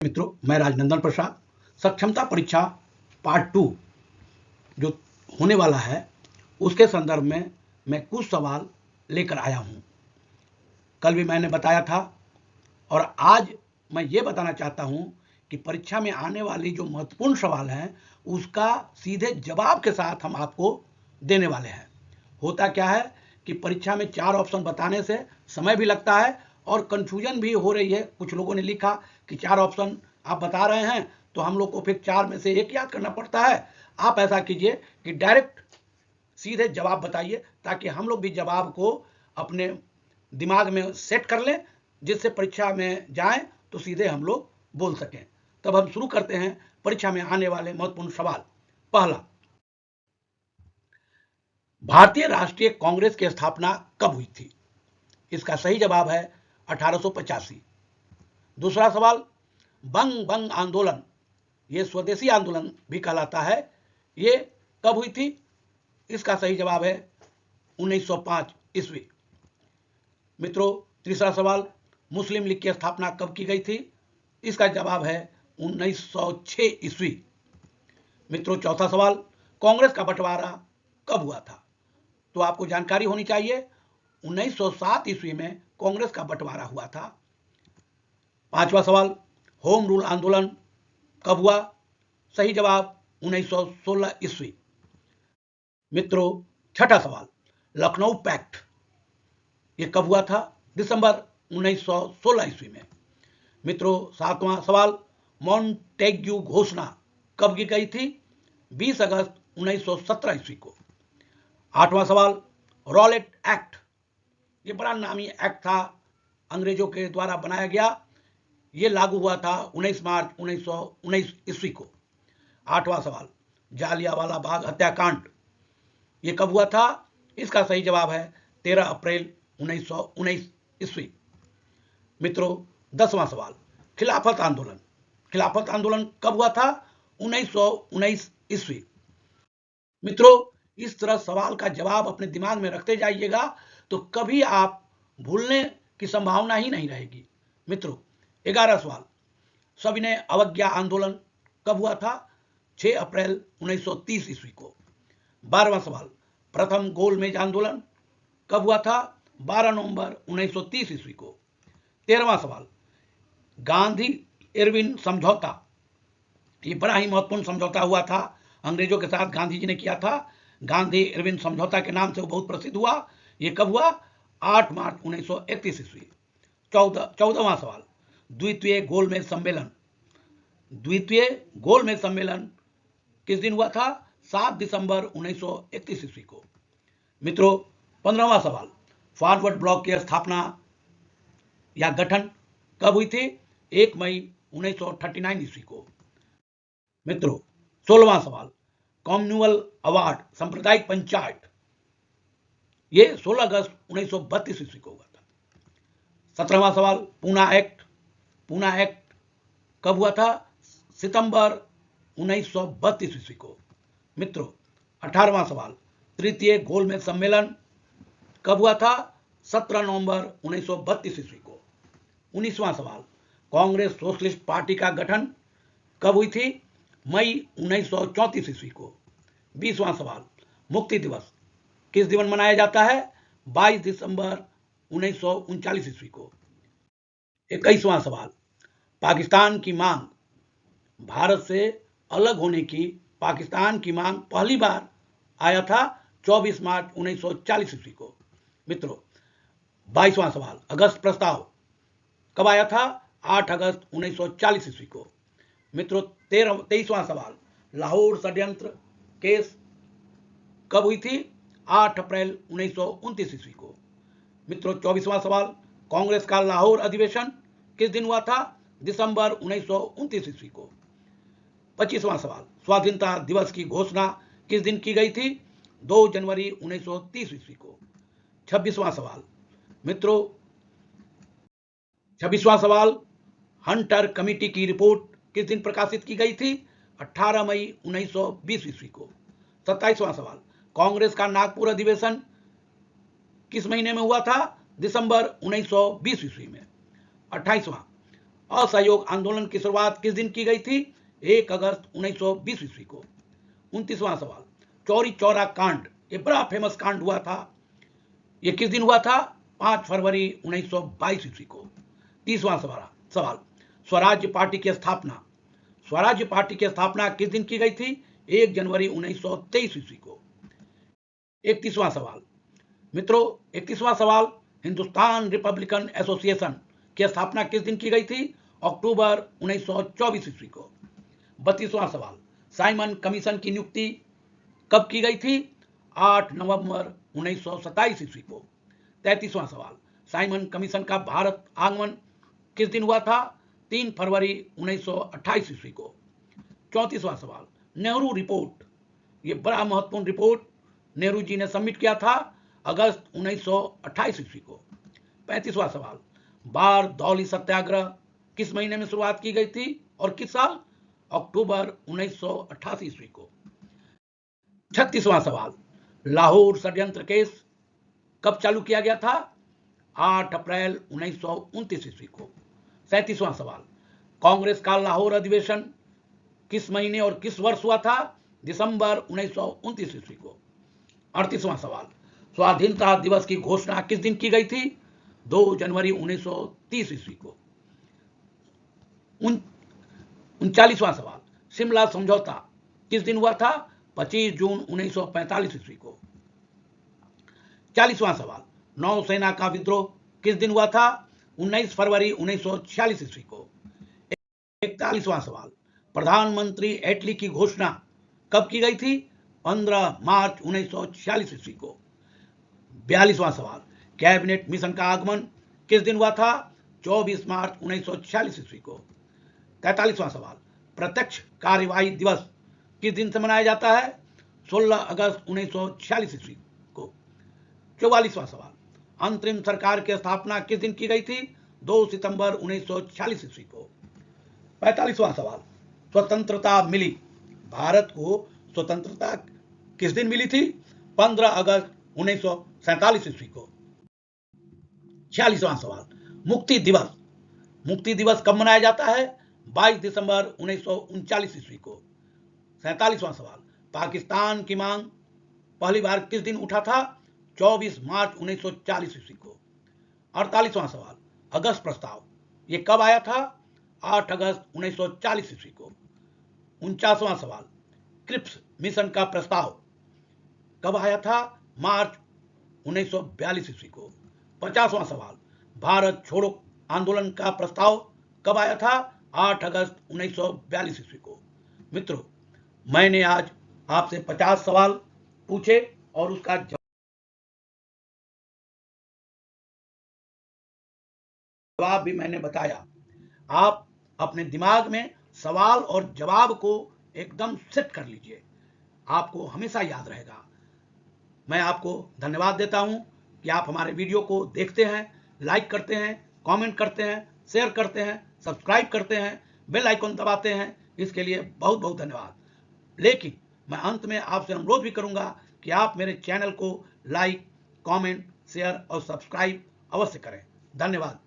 मित्रों, मैं राजनंदन प्रसाद सक्षमता परीक्षा पार्ट 2 जो होने वाला है उसके संदर्भ में मैं कुछ सवाल लेकर आया हूं। कल भी मैंने बताया था और आज मैं ये बताना चाहता हूं कि परीक्षा में आने वाली जो महत्वपूर्ण सवाल हैं उसका सीधे जवाब के साथ हम आपको देने वाले हैं। होता क्या है कि परीक्षा में 4 ऑप्शन बताने से समय भी लगता है और कंफ्यूजन भी हो रही है। कुछ लोगों ने लिखा कि 4 ऑप्शन आप बता रहे हैं तो हम लोग को फिर 4 में से एक याद करना पड़ता है। आप ऐसा कीजिए कि डायरेक्ट सीधे जवाब बताइए ताकि हम लोग भी जवाब को अपने दिमाग में सेट कर लें, जिससे परीक्षा में जाएं तो सीधे हम लोग बोल सकें। तब हम शुरू करते हैं परीक्षा में आने वाले महत्वपूर्ण सवाल। पहला, भारतीय राष्ट्रीय कांग्रेस की स्थापना कब हुई थी? इसका सही जवाब है 1885। दूसरा सवाल, बंग बंग आंदोलन, ये स्वदेशी आंदोलन भी कहलाता है, ये कब हुई थी? इसका सही जवाब है 1905 ईस्वी। मित्रों, तीसरा सवाल, मुस्लिम लीग की स्थापना कब की गई थी? इसका जवाब है 1906 ईस्वी। मित्रों, चौथा सवाल, कांग्रेस का बंटवारा कब हुआ था? तो आपको जानकारी होनी चाहिए, 1907 ईस्वी में कांग्रेस का बंटवारा हुआ था। पांचवा सवाल, होम रूल आंदोलन कब हुआ? सही जवाब 1916 ईस्वी। मित्रों, छठा सवाल, लखनऊ पैक्ट ये कब हुआ था? दिसंबर 1916 ईस्वी में। मित्रों, सातवां सवाल, मॉन्टेग्यू घोषणा कब की गई थी? 20 अगस्त 1917 ईस्वी को। आठवां सवाल, रॉलेट एक्ट, ये बड़ा नामी एक्ट था, अंग्रेजों के द्वारा बनाया गया, ये लागू हुआ था 19 मार्च 1919 ईस्वी को। आठवां सवाल, जालियांवाला बाग हत्याकांड, ये कब हुआ था? इसका सही जवाब है 13 अप्रैल 1919 ईस्वी। मित्रों, 10वां सवाल, खिलाफत आंदोलन, खिलाफत आंदोलन कब हुआ था? 1919 ईस्वी। मित्रों, इस तरह सवाल का जवाब अपने दिमाग में रखते जाइएगा तो कभी आप भूलने की संभावना ही नहीं रहेगी। मित्रों, 11 सवाल, सविनय अवज्ञा आंदोलन कब हुआ था? 6 अप्रैल 1930 ईस्वी को। 12वां सवाल, प्रथम गोलमेज आंदोलन कब हुआ था? 12 नवंबर 1930 ईस्वी को। 13वां सवाल, गांधी इरविन समझौता, ये बड़ा ही महत्वपूर्ण समझौता हुआ था, अंग्रेजों के साथ गांधी जी ने किया था। गांधी इरविन समझौता के नाम से वो बहुत प्रसिद्ध हुआ। ये कब हुआ? 8 मार्च 1931 ईस्वी। 14वां सवाल, द्वितीय गोलमेज सम्मेलन, द्वितीय गोलमेज सम्मेलन किस दिन हुआ था? 7 दिसंबर 1931 ईस्वी को। मित्रों, 15वां सवाल, फॉरवर्ड ब्लॉक की स्थापना या गठन कब हुई थी? 1 मई 1939 ईस्वी को। मित्रों, 16वां सवाल, कॉमनवेल्थ अवार्ड सांप्रदायिक पंचायत, ये 16 अगस्त 1932 ईस्वी को हुआ था। 17वां सवाल, पूना एक्ट, पूना एक्ट कब हुआ था? सितंबर 1932 ईस्वी को। मित्रों, 18वां सवाल, तृतीय गोलमेज सम्मेलन कब हुआ था? 17 नवंबर 1932 ईस्वी को। 19वां सवाल, कांग्रेस सोशलिस्ट पार्टी का गठन कब हुई थी? मई 1934 ईस्वी को। 20वां सवाल, मुक्ति दिवस किस दिन मनाया जाता है? 22 दिसंबर 1939 ईस्वी को। 21वां सवाल, पाकिस्तान की मांग, भारत से अलग होने की पाकिस्तान की मांग पहली बार आया था 24 मार्च 1940 ईस्वी को। मित्रों, 22वां सवाल, अगस्त प्रस्ताव कब आया था? 8 अगस्त 1940 ईस्वी को। मित्रों, 23वां सवाल, लाहौर षड्यंत्र केस कब हुई थी? 8 अप्रैल 1929 ईस्वी को। मित्रों, 24वां सवाल, कांग्रेस का लाहौर अधिवेशन किस दिन हुआ था? दिसंबर 1929 ईस्वी को। 25वां सवाल, स्वाधीनता दिवस की घोषणा किस दिन की गई थी? 2 जनवरी 1930 ईस्वी को। 26वां सवाल, मित्रों, 26वां सवाल, हंटर कमेटी की रिपोर्ट किस दिन प्रकाशित की गई थी? 18 मई 1920 ईस्वी को। 27वां सवाल, कांग्रेस का नागपुर अधिवेशन किस महीने में हुआ था? दिसंबर 1920 ईस्वी में। 28वां, असहयोग आंदोलन की शुरुआत किस दिन की गई थी? 1 अगस्त 1920 ईस्वी को। 29वां सवाल, चौरी चौरा कांड, ये बड़ा फेमस कांड हुआ था, ये किस दिन हुआ था? 5 फरवरी 1922 ईस्वी को। 30वां सवाल, स्वराज्य पार्टी की स्थापना, स्वराज्य पार्टी की स्थापना किस दिन की गई थी? 1 जनवरी 1923 ईस्वी को। 31वां सवाल, मित्रों 31वां सवाल, हिंदुस्तान रिपब्लिकन एसोसिएशन की स्थापना किस दिन की गई थी? अक्टूबर 1924 ईस्वी को। 32वां सवाल, साइमन कमीशन की नियुक्ति कब की गई थी? 8 नवंबर 1927 ईस्वी को। 33वां सवाल, साइमन कमीशन का भारत आगमन किस दिन हुआ था? 3 फरवरी 1928 ईस्वी को। 34वां सवाल, नेहरू रिपोर्ट, ये बड़ा महत्वपूर्ण रिपोर्ट नेहरू जी ने सबमिट किया था अगस्त 1928 ईस्वी को। 35वां सवाल, बार दौली सत्याग्रह किस महीने में शुरुआत की गई थी और किस साल? अक्टूबर 1988 ईस्वी को। 36वां सवाल, लाहौर षड्यंत्र केस कब चालू किया गया था? 8 अप्रैल 1929 ईस्वी को। 37वां सवाल, कांग्रेस का लाहौर अधिवेशन किस महीने और किस वर्ष हुआ था? दिसंबर 1929 ईस्वी को। 38वां सवाल, स्वाधीनता दिवस की घोषणा किस दिन की गई थी? 2 जनवरी 1930 ईस्वी को। 39वां सवाल, शिमला समझौता किस दिन हुआ था? 25 जून 1945 ईस्वी को। 40वां सवाल, नौसेना का विद्रोह किस दिन हुआ था? 19 फरवरी 1946 ईस्वी को। 41वां सवाल, प्रधानमंत्री एटली की घोषणा कब की गई थी? 15 मार्च 1946 ईस्वी को। 42वां सवाल, कैबिनेट मिशन का आगमन किस दिन हुआ था? 24 मार्च 1946 ईस्वी को। 43वां सवाल, प्रत्यक्ष कार्यवाही दिवस किस दिन से मनाया जाता है? 16 अगस्त 1946 ईस्वी को। 44वां सवाल, अंतरिम सरकार की स्थापना किस दिन की गई थी? 2 सितंबर 1946 ईस्वी को। 45वां सवाल, स्वतंत्रता मिली, भारत को स्वतंत्रता किस दिन मिली थी? 15 अगस्त 1947 ईस्वी को। 46वां सवाल, मुक्ति दिवस, मुक्ति दिवस कब मनाया जाता है? 22 दिसंबर 1939 ईस्वी को। 47वां सवाल, पाकिस्तान की मांग पहली बार किस दिन उठा था? 24 मार्च 1940 ईस्वी को। 48वां सवाल, अगस्त प्रस्ताव, ये कब आया था? 8 अगस्त 1940 ईस्वी को। 49वां सवाल, क्रिप्स मिशन का प्रस्ताव कब आया था? मार्च 1942 ईस्वी को। 50वां सवाल, भारत छोड़ो आंदोलन का प्रस्ताव कब आया था? 8 अगस्त 1942 ईस्वी को। मित्रों, मैंने आज आपसे 50 सवाल पूछे और उसका जवाब भी मैंने बताया। आप अपने दिमाग में सवाल और जवाब को एकदम सेट कर लीजिए, आपको हमेशा याद रहेगा। मैं आपको धन्यवाद देता हूं कि आप हमारे वीडियो को देखते हैं, लाइक करते हैं, कमेंट करते हैं, शेयर करते हैं, सब्सक्राइब करते हैं, बेल आइकन दबाते हैं। इसके लिए बहुत बहुत धन्यवाद। लेकिन मैं अंत में आपसे अनुरोध भी करूंगा कि आप मेरे चैनल को लाइक, कमेंट, शेयर और सब्सक्राइब अवश्य करें। धन्यवाद।